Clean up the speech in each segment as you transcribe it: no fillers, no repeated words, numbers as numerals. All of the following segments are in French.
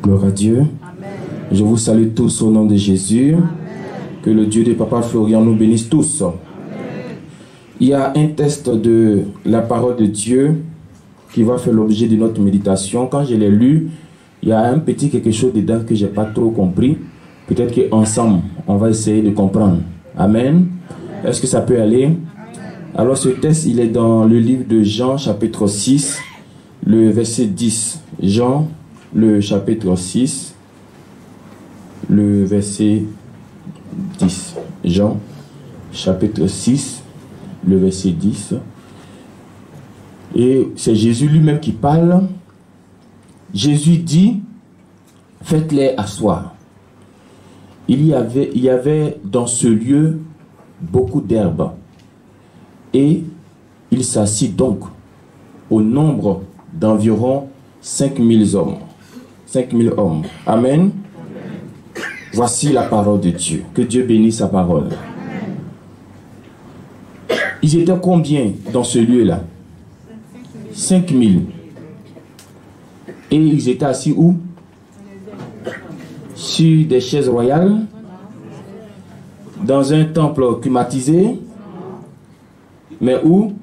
Gloire à Dieu. Amen. Je vous salue tous au nom de Jésus. Amen. Que le Dieu de Papa Florian nous bénisse tous. Amen. Il y a un test de la parole de Dieu qui va faire l'objet de notre méditation. Quand je l'ai lu, il y a un petit quelque chose dedans que je n'ai pas trop compris. Peut-être qu'ensemble, on va essayer de comprendre. Amen. Est-ce que ça peut aller? Alors ce test, il est dans le livre de Jean, chapitre 6, le verset 10. Jean, le chapitre 6, le verset 10. Jean, chapitre 6, le verset 10. Et c'est Jésus lui-même qui parle. Jésus dit, faites-les asseoir. Il y avait dans ce lieu beaucoup d'herbes. Et il s'assit donc au nombre d'environ 5000 hommes. 5000 hommes. Amen. Voici la parole de Dieu. Que Dieu bénisse sa parole. Ils étaient combien dans ce lieu-là? 5000. Et ils étaient assis où? Sur des chaises royales, dans un temple climatisé, mais où?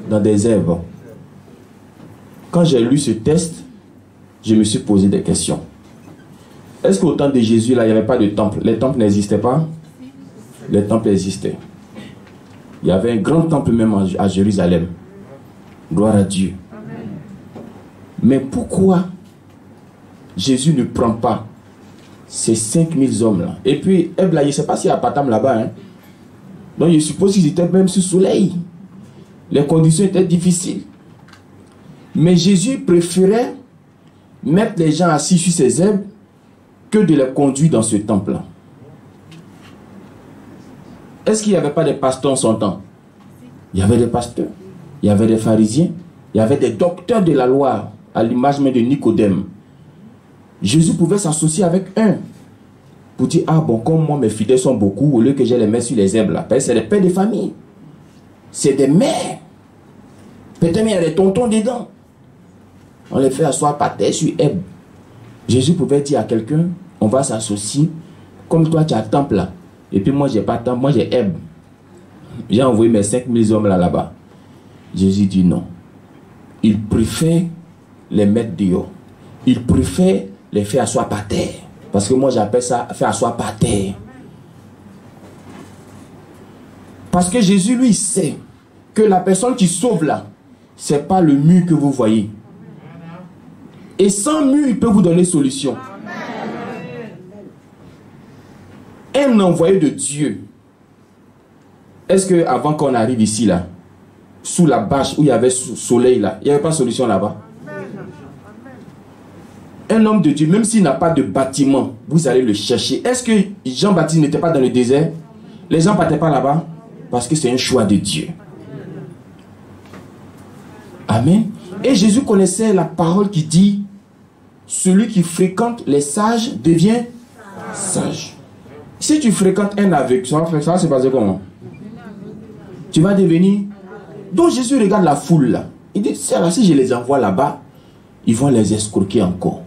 Dans des herbes. Quand j'ai lu ce texte, je me suis posé des questions. Est-ce qu'au temps de Jésus, là, il n'y avait pas de temple? Les temples n'existaient pas? Les temples existaient. Il y avait un grand temple même à Jérusalem. Gloire à Dieu. Mais pourquoi Jésus ne prend pas ces 5000 hommes-là? Et puis, je ne sais pas s'il y a Patam là-bas. Hein? Donc, je suppose qu'ils étaient même sous soleil. Les conditions étaient difficiles. Mais Jésus préférait mettre les gens assis sur ces herbes que de les conduire dans ce temple-là. Est-ce qu'il n'y avait pas des pasteurs en son temps? Il y avait des pasteurs, il y avait des pharisiens, il y avait des docteurs de la loi, à l'image même de Nicodème. Jésus pouvait s'associer avec un pour dire, ah bon, comme moi mes fidèles sont beaucoup, au lieu que je les mette sur les herbes là, c'est des pères de famille, c'est des mères, peut-être il y a des tontons dedans, on les fait asseoir par terre sur herbe. Jésus pouvait dire à quelqu'un, on va s'associer, comme toi tu as temple là, et puis moi j'ai pas temple, moi j'ai herbe. J'ai envoyé mes 5000 hommes là-bas. Jésus dit non. Il préfère les mettre dehors. Il préfère les faire asseoir par terre. Parce que moi j'appelle ça faire asseoir par terre. Parce que Jésus lui sait que la personne qui sauve là, c'est pas le mur que vous voyez. Et sans mur, il peut vous donner solution. Un envoyé de Dieu. Est-ce que avant qu'on arrive ici là, sous la bâche où il y avait soleil là, il n'y avait pas de solution là-bas? Un homme de Dieu, même s'il n'a pas de bâtiment, vous allez le chercher. Est-ce que Jean-Baptiste n'était pas dans le désert? Les gens ne partaient pas là-bas? Parce que c'est un choix de Dieu. Amen. Et Jésus connaissait la parole qui dit, celui qui fréquente les sages devient sage. Si tu fréquentes un aveugle, ça va se passer comment? Tu vas devenir... Donc Jésus regarde la foule là. Il dit, si je les envoie là-bas, ils vont les escroquer encore.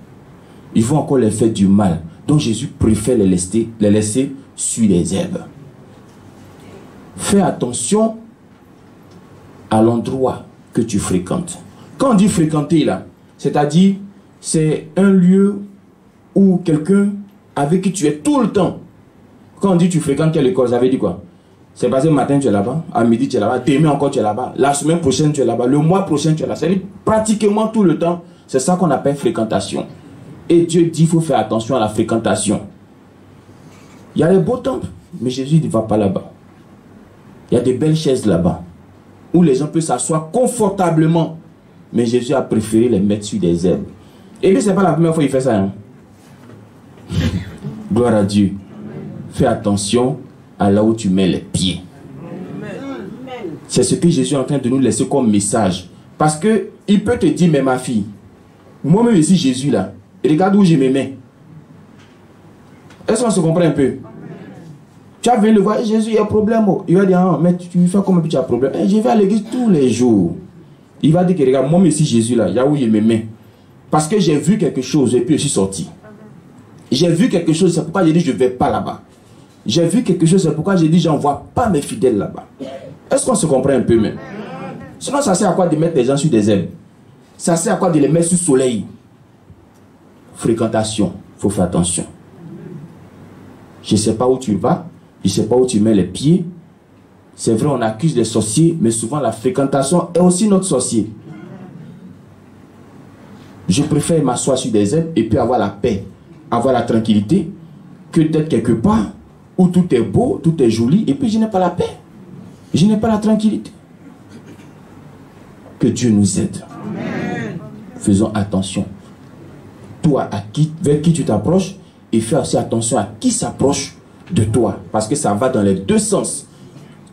Ils vont encore les faire du mal. Donc Jésus préfère les laisser sur les herbes. Fais attention à l'endroit que tu fréquentes. Quand on dit fréquenter là, c'est-à-dire c'est un lieu où quelqu'un avec qui tu es tout le temps. Quand on dit tu fréquentes quelle école, ça veut dire quoi? C'est parce que le matin tu es là-bas, à midi tu es là-bas, demain encore tu es là-bas, la semaine prochaine tu es là-bas, le mois prochain tu es là. C'est pratiquement tout le temps. C'est ça qu'on appelle fréquentation. Et Dieu dit qu'il faut faire attention à la fréquentation. Il y a les beaux temples, mais Jésus ne va pas là-bas. Il y a des belles chaises là-bas, où les gens peuvent s'asseoir confortablement. Mais Jésus a préféré les mettre sur des herbes. Et puis ce n'est pas la première fois qu'il fait ça. Hein? Gloire à Dieu. Fais attention à là où tu mets les pieds. C'est ce que Jésus est en train de nous laisser comme message. Parce qu'il peut te dire, mais ma fille, moi-même ici Jésus là, regarde où je me mets. Est-ce qu'on se comprend un peu? Tu as vu le voir, Jésus, il y a un problème. Il va dire, ah, mais tu fais comment tu as un problème? Je vais à l'église tous les jours. Il va dire que regarde, moi-même ici Jésus là, il y a où je me mets. Parce que j'ai vu quelque chose et puis je suis sorti. J'ai vu quelque chose, c'est pourquoi j'ai dit je ne vais pas là-bas. J'ai vu quelque chose, c'est pourquoi j'ai dit j'envoie pas mes fidèles là-bas. Est-ce qu'on se comprend un peu même? Sinon ça sert à quoi de mettre les gens sur des ailes? Ça sert à quoi de les mettre sous le soleil? Fréquentation, il faut faire attention. Je ne sais pas où tu vas, je ne sais pas où tu mets les pieds. C'est vrai, on accuse les sorciers, mais souvent la fréquentation est aussi notre sorcier. Je préfère m'asseoir sur des ailes et puis avoir la paix, avoir la tranquillité, que d'être quelque part où tout est beau, tout est joli, et puis je n'ai pas la paix. Je n'ai pas la tranquillité. Que Dieu nous aide. Amen. Faisons attention. Toi, vers qui tu t'approches, et fais aussi attention à qui s'approche de toi. Parce que ça va dans les deux sens.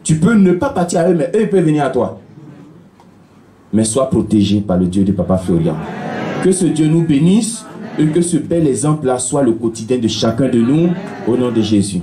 Tu peux ne pas partir à eux, mais eux peuvent venir à toi. Mais sois protégé par le Dieu de Papa Florian. Que ce Dieu nous bénisse et que ce bel exemple-là soit le quotidien de chacun de nous, au nom de Jésus.